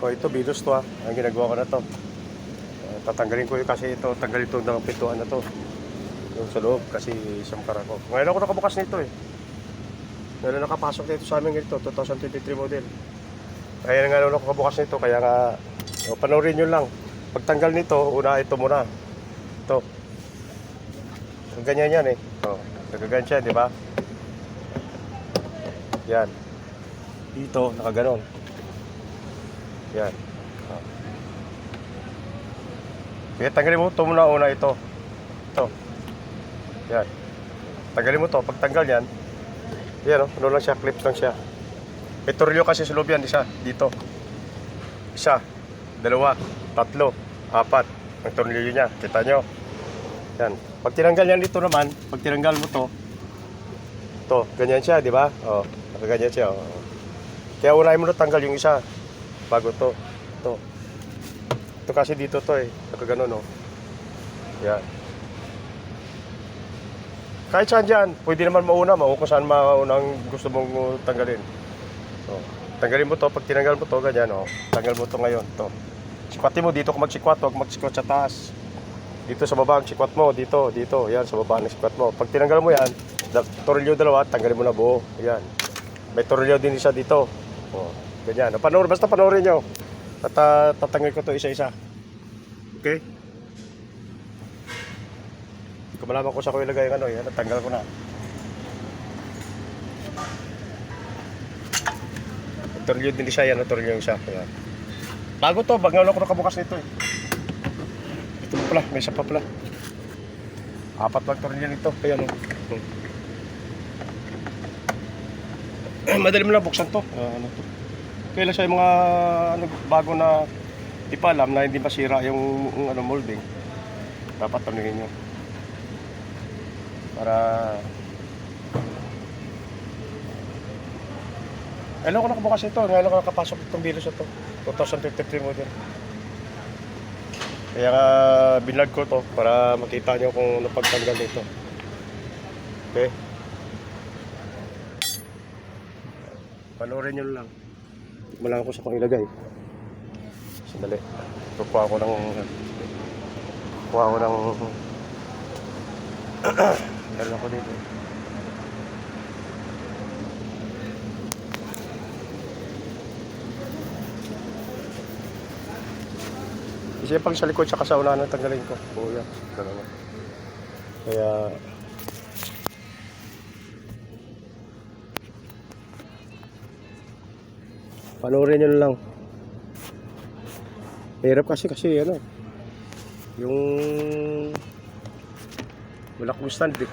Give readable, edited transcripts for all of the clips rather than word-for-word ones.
O ito, bidos to ha. Ang ginagawa ko na to. Tatanggalin ko yun kasi ito, tanggalin ito ng pintuan na to. Yung sa loob kasi samkara ko. Ngayon ako nakabukas nito eh. Ngayon nakapasok dito sa amin ito, 2023 model. Kaya nga ako nakabukas nito, kaya nga panoorin nyo lang. Pagtanggal nito, una ito muna. Ito. Ganyan yan eh. Nagagan siya, di ba? Yan. Dito, nakaganon. Yan. Kaya tanggalin mo ito muna una ito. Ito. Yan. Tanggalin mo ito. Pag tanggal yan, yan o. Ano lang siya, clips lang siya. May tornilyo kasi sa loob yan. Isa. Dito. Isa. Dalawa. Tatlo. Apat. Ang tornilyo niya. Kita nyo. Yan. Pag tinanggal yan dito naman, pag tinanggal mo to, ito, ganyan siya, di ba? O, nakaganyan siya. O. Kaya unahin mo na tanggal yung isa. Bago to. Ito. Ito kasi dito to eh. Nakaganon o. Yan. Kahit saan dyan, pwede naman mauna. Kung saan maunang gusto mong tanggalin. O. Tanggalin mo to. Pag tinanggal mo to, ganyan o. Tanggal mo to ngayon. Ito. Sikwatin mo dito kung magsikwat. Huwag magsikwat sa taas. Dito sa baba ang sikwat mo. Dito. Yan sa baba ang sikwat mo. Pag tinanggal mo yan, tornilyo dalawa, tanggalin mo na buo. Yan. May tornilyo din isa dito. O. Ganyan. Basta panoorin nyo. At tatanggal ko to isa-isa. Okay? Hindi ko malaman kung saan ko ilagay yung ano. Yan, natanggal ko na. Tornilyo din isa yan. Tornilyo yung isa. Yan. Bago to. Bago ako nakabukas nito eh. Ito pala. May isa pa pala. 4 lang tornilyo nito. Kaya no. Madali mo lang buksan to. Ano to? Kaya lang siya yung mga bago na ipalam na hindi masira yung molding. Dapat tanungin nyo. Para alam ko nakabukas ito. Ngayon ko nakapasok itong bilos ito. 2053 model. Kaya nga binlog ko to para makita nyo kung napagtanggal nito. Okay. Panoorin nyo lang. Wala ako sa kong ilagay. Sandali. Kukuha ko ng dala ko dito. Kasi pag sa likod siya sa unahan tanggalin ko. Oo yan. Dalawa. Kaya panoorin nyo lang. Hirap kasi ano yung wala kong stand eh.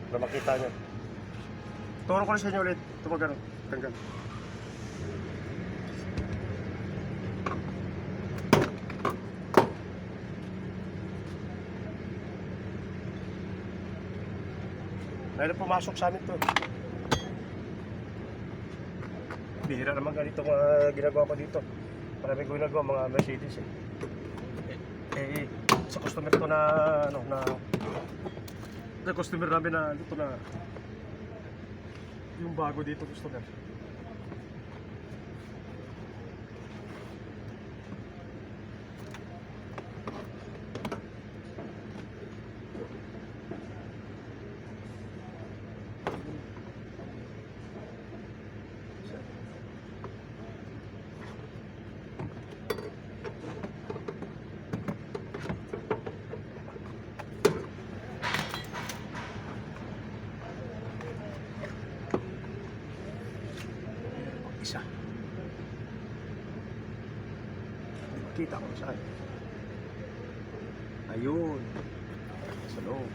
Para makita nyo. Turo ko na sa inyo ulit. Ito magano. Tanggal. Dahil pumasok sa amin to. Bihira naman ganito mga ginagawa ko dito. Marami ko ginagawa mga Mercedes eh. Sa customer ko na na customer namin na dito na yung bago dito customer. Isa. Kita ko saan. Ayun. Sa loob.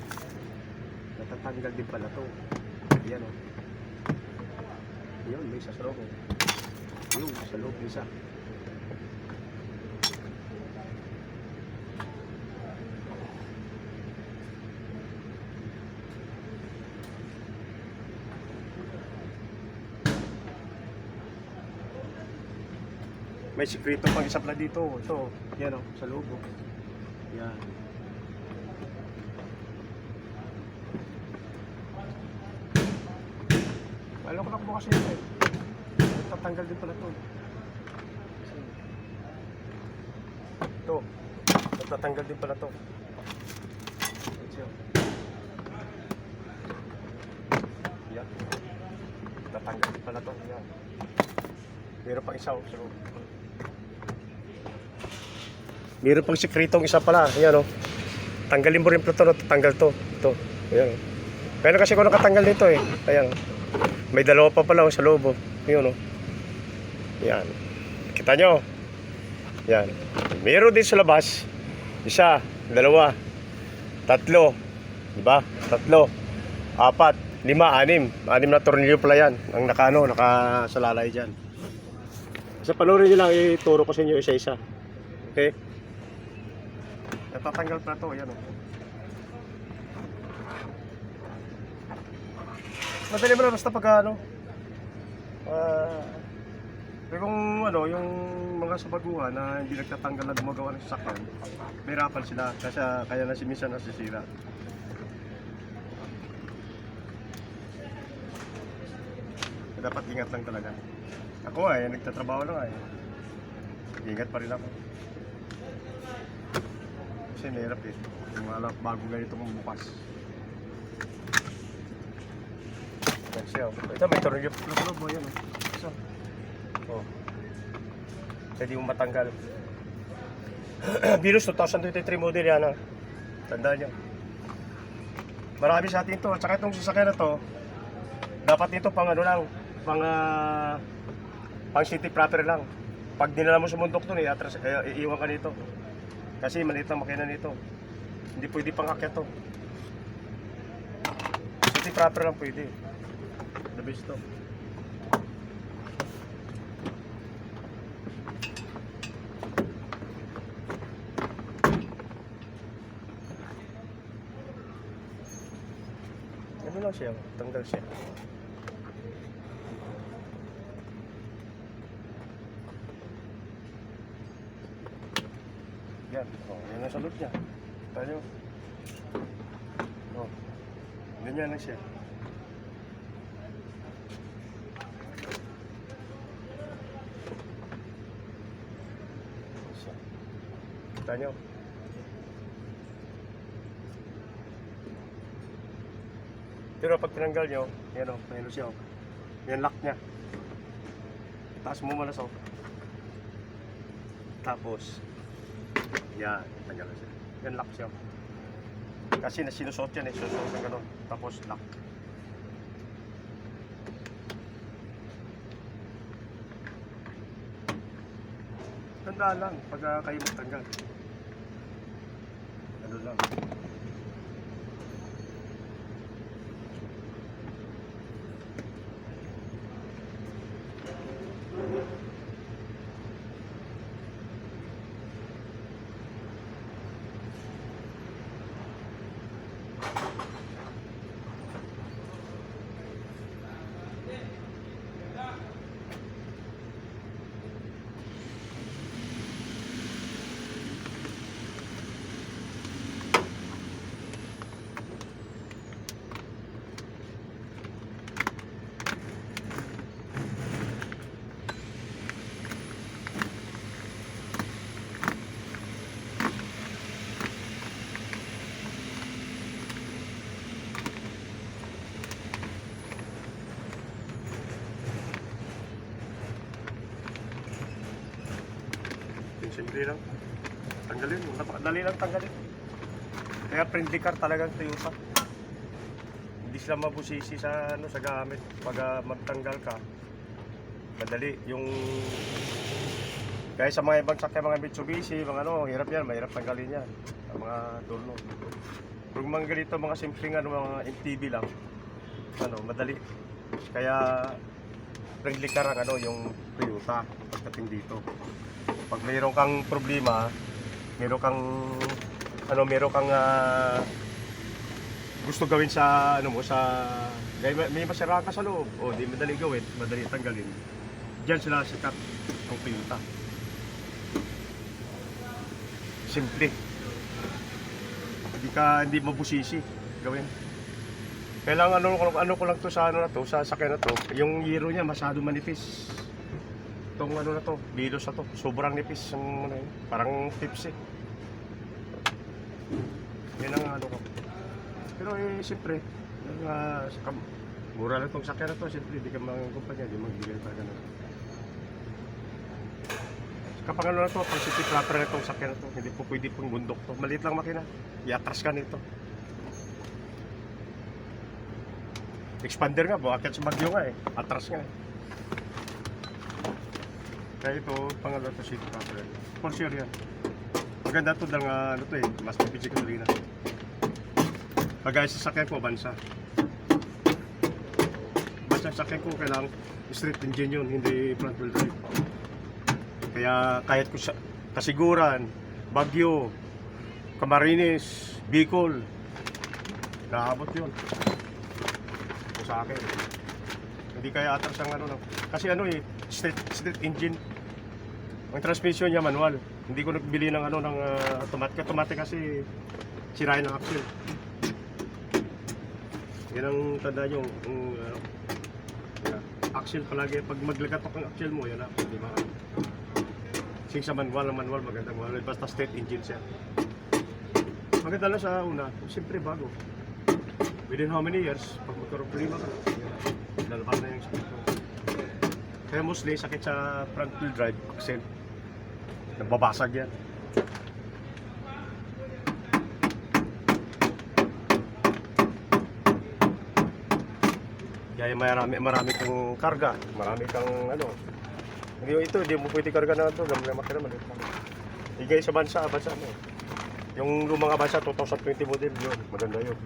Natatanggal din pala to. Ayan o. Ayun, may isa sa loob. Ayun, sa loob isa. May sikreto pang isa pala dito. Ito, yan o, sa loob. Yan. Alam ko na bukas yun eh. Tatanggal din pala to. Ito. Tatanggal din pala to. Yan. Tatanggal din pala to. Yan. Meron pang isa. So, meron pang sikretong isa pala. Ayan o. Tanggalin mo rin pala to. Tatanggal to. Ito. Ayan o. Pero kasi kung nakatanggal nito eh. Ayan o. May dalawa pa pala sa loob o. Ayan o. Yan. Kita nyo. Yan. Meron din sa labas. Isa, dalawa, tatlo. Diba? Tatlo, apat, lima, anim. Anim na tornilyo pala yan. Ang nakasalalay dyan. Sa panoorin nyo lang, ituro ko sa inyo isa-isa. Okay? Natatanggal pala to. Yan o. Madali mo na basta pag ano. Pero kung ano, yung mga sa baguhan na hindi nagtatanggal na gumagawa ng sasakyan, may rapal sila kasi kaya na si minsan nasisira. Dapat ingat lang talaga. Ako ay nagtatrabaho lang ay. Ingat pa rin ako. Kasi mahirap eh. Yung mga bago ganito mong bukas. Yan siya. Ito may tornilyo. Loob mo yan o. Isa. Oh. Pwede mo matanggal. Virus 2023 model yan ha. Tandaan nyo. Marami sa atin ito. At saka itong sasakyan na to, dapat ito pang ano lang, pang city proper lang. Pag dinala mo sa bundok to, iiwan ka nito. Kasi maliit ang makina nito. Hindi pwede pang akyat to. City proper lang pwede. The best to. Ano lang siya, tanggal siya. Yan, oh, yan ang salot niya. Tayo. Oh, ganyan lang siya. Kita nyo. Pero pag tinanggal nyo, yan o, mayroon siya o. Yan lock niya. Taas mo malas o. Tapos, yan, tanggal na siya. Yan lock siya. Kasi sinusot yan eh, sinusot ng gano'n. Tapos lock. Tandaan lang, pag kayo magtanggal. Ano lang. Simple lang. Tanggalin. Napakadali lang tanggalin. Kaya friendly car talagang Toyota. Hindi sila mabusisi sa sa gamit. Pag magtanggal ka, madali. Yung kaya sa mga ibang sakya, mga Mitsubishi, mga hirap yan. Mahirap tanggalin yan. Ang mga turno. Kung mga ganito, mga simpleng mga MTB lang, madali. Kaya friendly car ang yung Toyota pagdating dito. Pag mayroon kang problema, mayroon kang gusto gawin sa may masira ka sa loob, o di madali gawin, madali tanggalin. Diyan sila sikat ang Toyota. Simple. Hindi mabusisi gawin. Kailangan ano ko lang to sa ano na to, sa sakyan na to. Yung yero niya masyado manipis. Itong ano na to, bilos na to, sobrang nipis yung ano yun, parang tips eh. Yan ang ano ko. Pero siyempre, mura lang itong sakyan na to, siyempre hindi ka mga kumpanya, hindi magbigay pa ganun. Kapag ano na to, pag city proper na itong sakyan na to, hindi po pwede pong bundok to. Maliit lang makina, i-atras ka nito. Expander nga po, akit sa Bagyo nga eh. Atras nga eh. Kaya ito, pangalawa to city proper. For sure yan. Maganda to dahil nga ano to eh, mas mapitsik ko rin na. Pagaya sa sakyan ko, bansa. Bansa sa sakyan ko, kailangan street engine yun, hindi front wheel drive. Kaya kahit ko sa Kasiguran, Bagyo, Camarines, Bicol, naabot yun. Sa akin hindi kaya atras ang ano kasi ano eh street engine ang transmission niya manual, hindi ko nagbili ng ano ng automatic kasi sirain ang axle. Yan ang tanda nyo axle palagi pag maglagatok ang axle mo yan di ba sing sa manual magandang manual basta street engine siya maganda lang sa una siyempre bago. Within how many years, pag magkaroon problema ka, lalabas na yung speed ko. Kaya mostly, sakit sa front wheel drive, axle. Nagbabasag yan. Kaya marami kang karga, marami kang ano. Hindi mo pwede karga na ito, gamit na makina, maliit lang. Higay sa bansa mo. Yung lumang bansa, 2020 model, yun, maganda yun.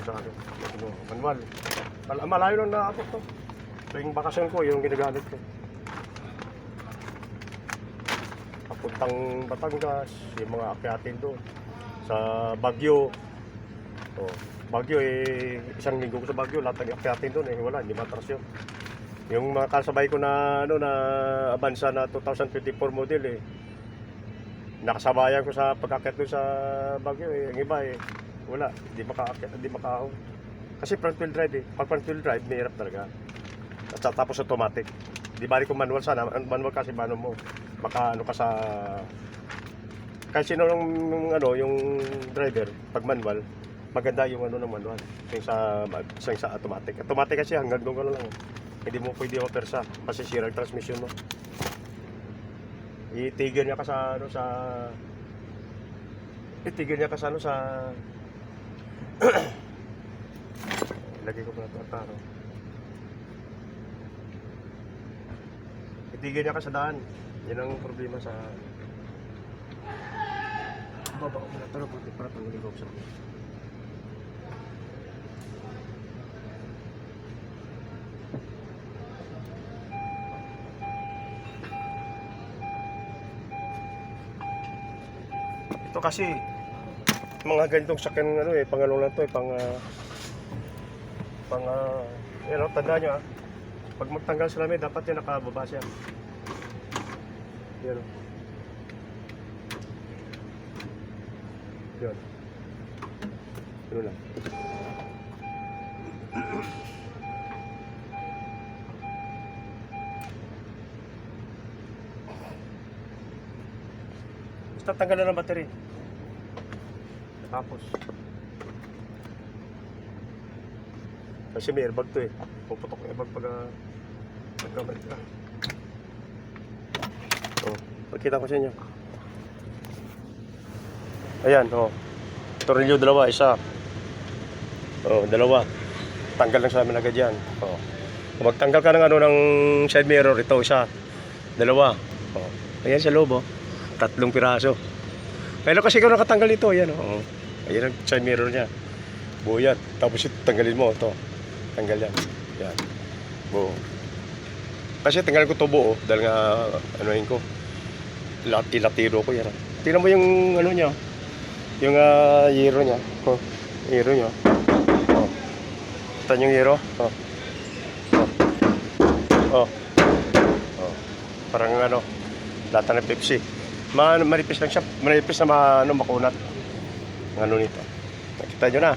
Sa akin, manual. Malayo lang na ako to. So yung bakasyon ko, yung ginagamit ko. Papuntang Batangas, yung mga akyatin doon. Sa Bagyo. So, Bagyo isang linggo ko sa Bagyo, lahat ng akyatin doon wala, hindi matras yun. Yung mga kasabay ko na ano na Avanza na 2024 model nakasabayan ko sa pagkakyat doon sa Bagyo yung iba wala, hindi makaahon. Kasi front wheel drive pag front wheel drive, mahirap talaga. At tapos automatic. Di bali kung manual sana, manual kasi paano mo makaano ka sa kasi sino yung driver pag manual, maganda yung ano ng manual. Yung sa automatic. Automatic kasi hanggang doon ka lang. Hindi mo pwede mapersa kasi sira ang transmission mo. Itigil niya ka sa lagay ko pa ito at araw. Itigil niya ka sa daan. Yan ang problema sa baba ko na ito para tanggalin ko sa ito kasi mga ganitong sakyan pangalong lang to tanda nyo pag magtanggal sa lamin dapat yung nakababa siya yan yun lang basta tanggalan ng battery tapos kasi may airbag to puputok yung airbag pag nagkabalik ka pagkita ko sa inyo ayan tornilyo dalawa, isa dalawa tanggal lang sa amin agad yan kung magtanggal ka ng ng side mirror ito isa, dalawa ayan sa loob 3 piraso pero kasi ikaw nakatanggal ito ayan ayan ang side mirror nya buo yan tapos ito tanggalin mo tanggal yan buo kasi tanggalin ko ito buo dahil nga anuhin ko ilatiro ko yan tingnan mo yung nya yung yero nya yero nya ito yung yero parang lata ng Pepsi manipis lang siya manipis na makunat ang nito nakita nyo na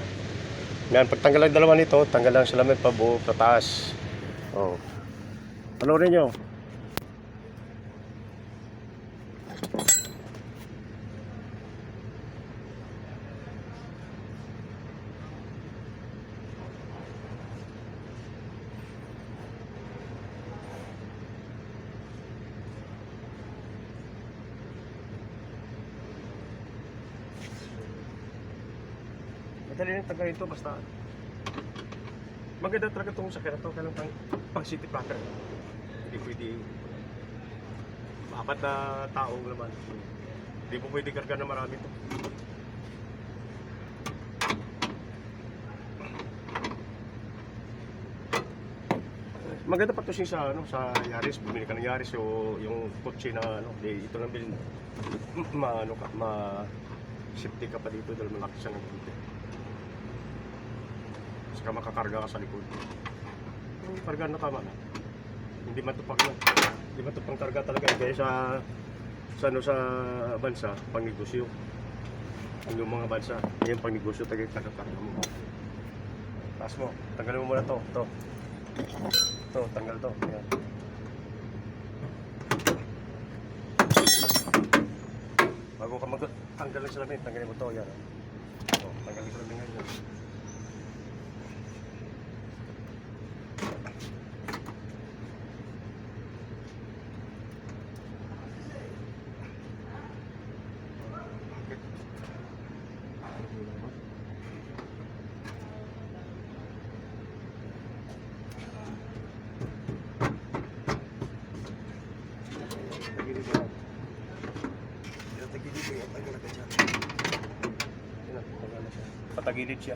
Yan, pagtanggal ang dalawa nito, tanggal lang salamin pa buo sa taas. Oh. Ano rin nyo? Madali lang tagayin ito, basta maganda talaga itong sakyan na ito, kailang pang city packer. Hindi pwede, apat na tao naman. Hindi po pwede karga na marami ito. Maganda pa ito siya sa, ano, sa Yaris, bumili ka ng Yaris o yung kotse na ano, ito lang bilhin. Ano ka, safety ka pa dito dahil malaki siya ng kotse. Saka makakarga ka sa likod. Yung karga na tama na. Hindi matupag na. Hindi matupang karga talaga. Kaya ano, sa bansa, pangnegosyo. Yung mga bansa, yung pangnegosyo talaga karga mo. Taas mo, tanggalin mo muna to. Ito, tanggal to. Ayan. Bago ka mag-tanggal ng salamin, tanggalin mo to. Ayan. Ito, tanggalin ng salamin ngayon. Patagilid siya.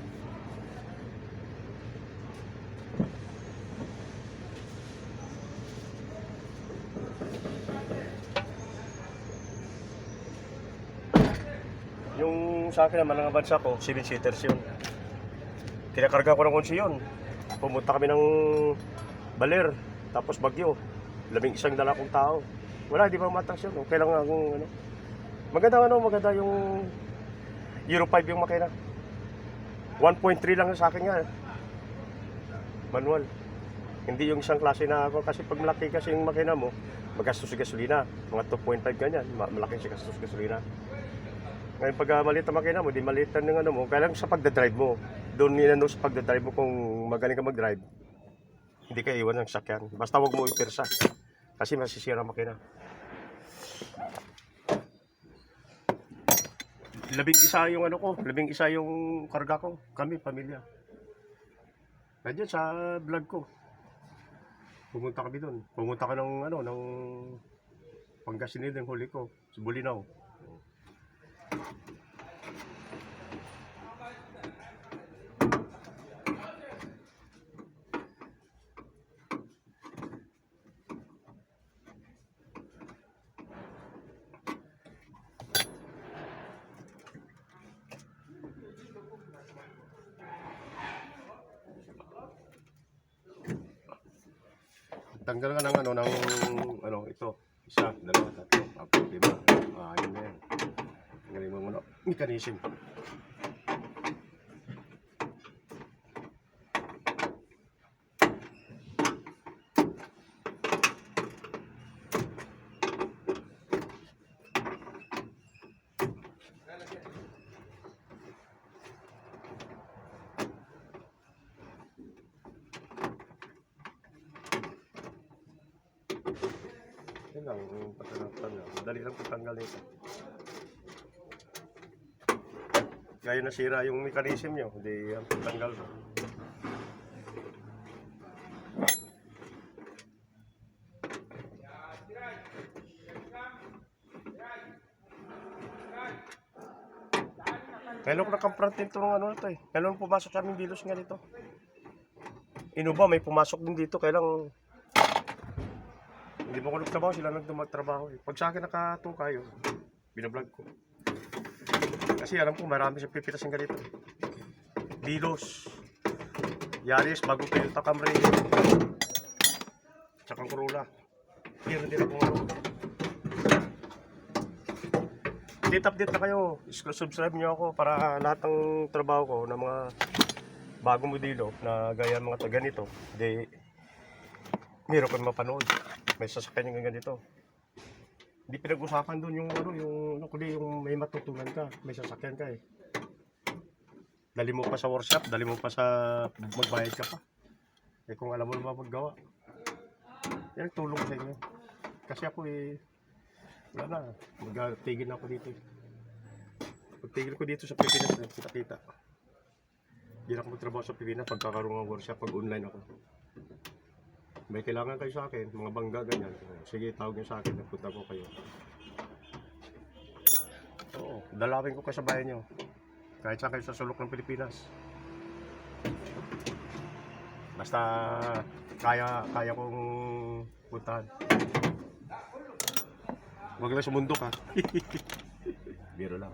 Yung sa akin naman ang bansa ko, 7-seaters yun. Kinakarga ko ng kotse yun. Pumunta kami ng Baler, tapos Bagyo. 11 dala kong tao. Wala, di ba matras yun? Okay lang akong ano. Maganda yung Euro 5 yung makina. 1.3 lang sa akin nga. Manual. Hindi yung isang klase na ako. Kasi pag malaki kasi yung makina mo, magastos sa gasolina. Mga 2.5 ganyan. Malaki siya gastos sa gasolina. Ngayon pag maliit ang makina mo, di maliit ng ano mo. Kaya lang sa pagdadrive mo. Doon nilano sa pagdadrive mo kung magaling ka mag-drive. Hindi ka iwan ng sakyan. Basta huwag mo ipirsa. Kasi masisira ang makina. 11 yung ano ko, 11 yung karga ko, kami, pamilya. Nandiyan sa vlog ko. Pumunta kami doon. Pumunta ka ng ano, ng Pangasinan ng huli ko, sa Bulinaw. Tanggal ka ng ano, ito. Isa, dalawa, tatlo, apat, lima. Yun na yan. Tanggalin mo muna. Mechanism. Yan lang, yung patanggal. Madali lang patanggal nito. Kaya nasira yung mechanism nyo, hindi ang patanggal. Kailan ko nakamprat dito ng ano ito eh. Kailan pumasok kami dilos nga dito. Inuba, may pumasok din dito. Kailan hindi mo ko nagtrabaho, sila nagtrabaho eh. Pag sa akin nakatuka yun, binablog ko. Kasi alam ko marami siyang pipitas ng ganito. Dilos, Yaris, bago Toyota Camry, tsaka Corolla. Hindi din ako ano. Update na kayo. Subscribe nyo ako para lahat ng trabaho ko ng mga bagong modelo na gaya ng mga to ganito, di meron kang mapanood. May sasakyan yung ganito. Hindi pinag-usapan doon yung ano, kundi yung may matutunan ka, may sasakyan ka eh. Dali mo pa sa workshop, dali mo pa sa magbayad ka pa. Eh kung alam mo naman maggawa. Yan tulong sa inyo. Kasi ako eh, wala na, magtigil na ako dito. Pagtigil ko dito sa Pilipinas, kita-kita. Hindi na ako magtrabaho sa Pilipinas pagkakaroon ng workshop, pag online ako. May kailangan kayo sa akin, mga bangga ganyan. Sige, tawag niyo sa akin, nagpunta ko kayo. Oo, dalawin ko kasabayan niyo. Kahit saan kayo sa sulok ng Pilipinas. Basta kaya kong puntahan. Huwag lang sumundok ha. Biro lang.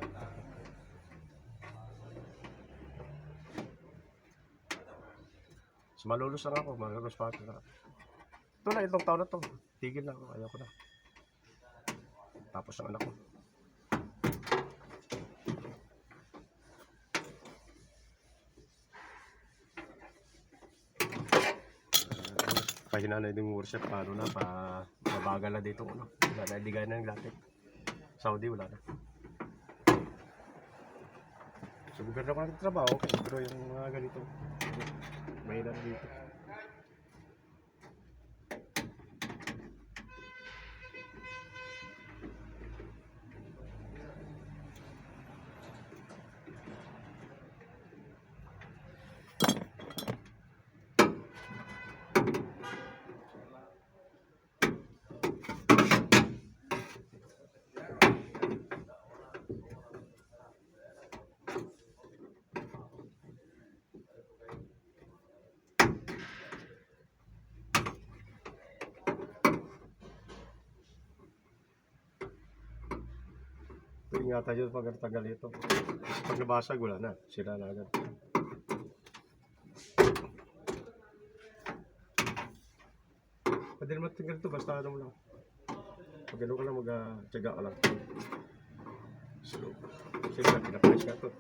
Malulus lang ako, malulus pa ako na. Ito na, itong taon na to. Tigil na ako, ayaw ko na. Tapos ang anak ko. Pahina na yung workshop, paano na, mabagal na dito. Wala na, hindi gaya na yung lahat. Saudi, wala na. Sa gobyerno ko nagtatrabaho, pero yung mga ganito, mahina na dito. Ingatan nyo pag tagal ito. Pag nabasag, wala na. Sira na agad. Pwede naman tinggal ito, basta ano mo lang. Pag gano'n ka lang, mag-tsaga ka lang. So, sila, pinapalis ka ito.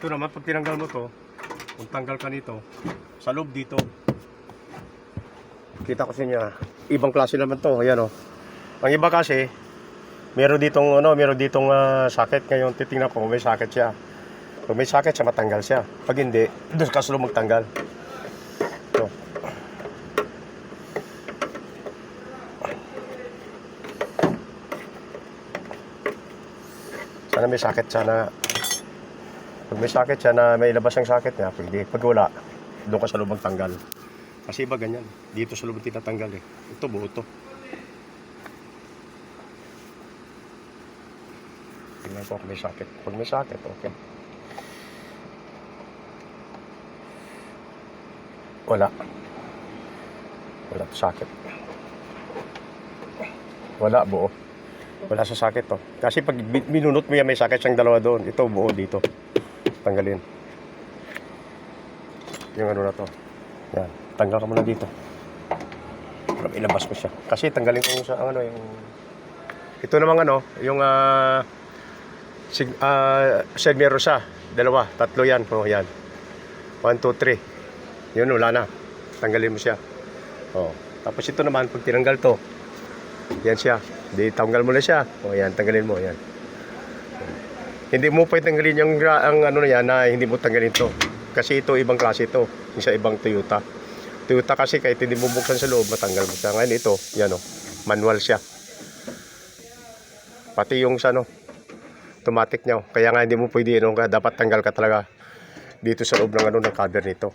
Ito naman, pag tinanggal mo to, kung tanggal ka nito, sa loob dito, kita ko sa inyo, ibang klase naman to, ayan o. Ang iba kasi, meron ditong socket. Ngayon, titingnan ko, may socket siya. Pag may socket siya, matanggal siya. Pag hindi, doon ka sa loob magtanggal. Ito. Sana may socket, sana. Pag may socket siya na may labas ang socket niya, pwede. Pag wala, doon ka sa loob magtanggal. Kasi iba ganyan. Dito sa loob tinatanggal eh. Ito buo to. Tingnan ko kung may socket. Pag may socket, okay. Wala. Wala socket. Wala, buo. Wala sa socket to. Kasi pag minunot mo yan, may socket siyang dalawa doon. Ito buo dito. Tanggalin yung ano na to. Yan, tanggal ka muna dito para ilabas mo siya, kasi tanggalin ko sa ano yung ito namang ano yung side mirror sa dalawa, tatlo yan. Oh, yan 1, 2, 3 yun, wala na, tanggalin mo siya. Oh, tapos ito naman pag tinanggal to, yan siya, di tanggal mo na siya. Oh, yan, tanggalin mo yan. Hindi mo pwede tanggalin yung ano na yan na hindi mo tanggalin to. Kasi ito ibang klase ito. Yung sa ibang Toyota. Toyota kasi kahit hindi mo buksan sa loob, matanggal mo siya. Ngayon ito, yan o, manual siya. Pati yung sa ano, automatic niya. Kaya nga hindi mo pwede, ano, dapat tanggal ka talaga dito sa loob ng ano, ng cover nito.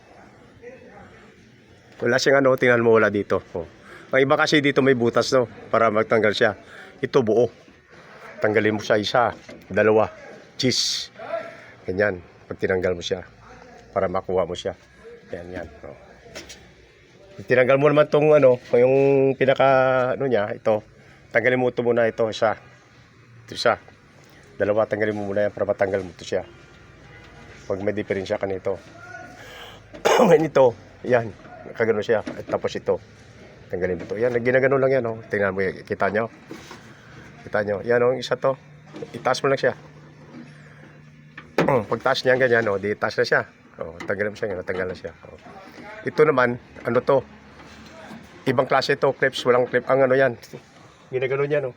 Wala siyang ano, tingnan mo, wala dito. Oh. Ang iba kasi dito may butas, no, para magtanggal siya. Ito buo. tanggalin mo siya isa, dalawa, cheese. Ganyan, pag tinanggal mo siya, para makuha mo siya. Yan. Oh. Tinanggal mo naman tong ano, yung pinaka ano niya, ito. Tanggalin mo ito muna, ito isa. Ito isa. Dalawa, tanggalin mo muna yan para matanggal mo ito siya. Pag may diferensya ka nito. Ngayon ito, yan. Kagano siya. At tapos ito. Tanggalin mo ito. Yan, ginagano lang yan. Oh. Tingnan mo, kita nyo. Kita nyo. Yan oh, isa to. Itaas mo lang siya. Pag taas niya ganyan, oh, di taas na siya. Oh, tanggalin mo siya, natanggal na siya. Oh. Ito naman, ano to? Ibang klase to, clips, walang clip. Ang ano yan, ginagano niya, no?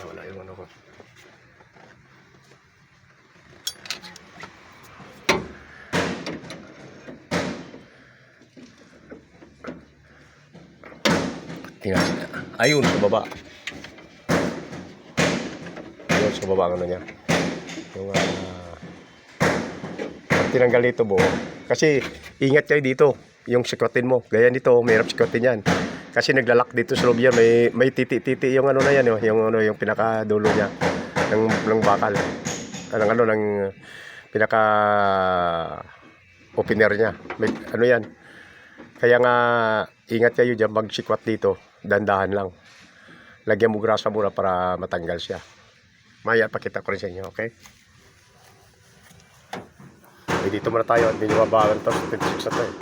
Wala yung ano ko. Tingnan siya. Ayun, sa baba. Ayun, sa baba, ano niya. Yung, tinanggal dito buo. Kasi ingat kayo dito, yung sikwatin mo. Gaya nito, mahirap sikwatin yan. Kasi naglalak dito sa loob yan, may titi-titi yung ano na yan, yung pinakadulo niya ng bakal. Ng pinaka opener niya. May, ano yan. Kaya nga ingat kayo diyan magsikwat dito, dandahan lang. Lagyan mo grasa muna para matanggal siya. Maya pakita ko rin sa inyo, okay? Dito muna tayo, hindi nyo mabawalan to, 26 na to eh.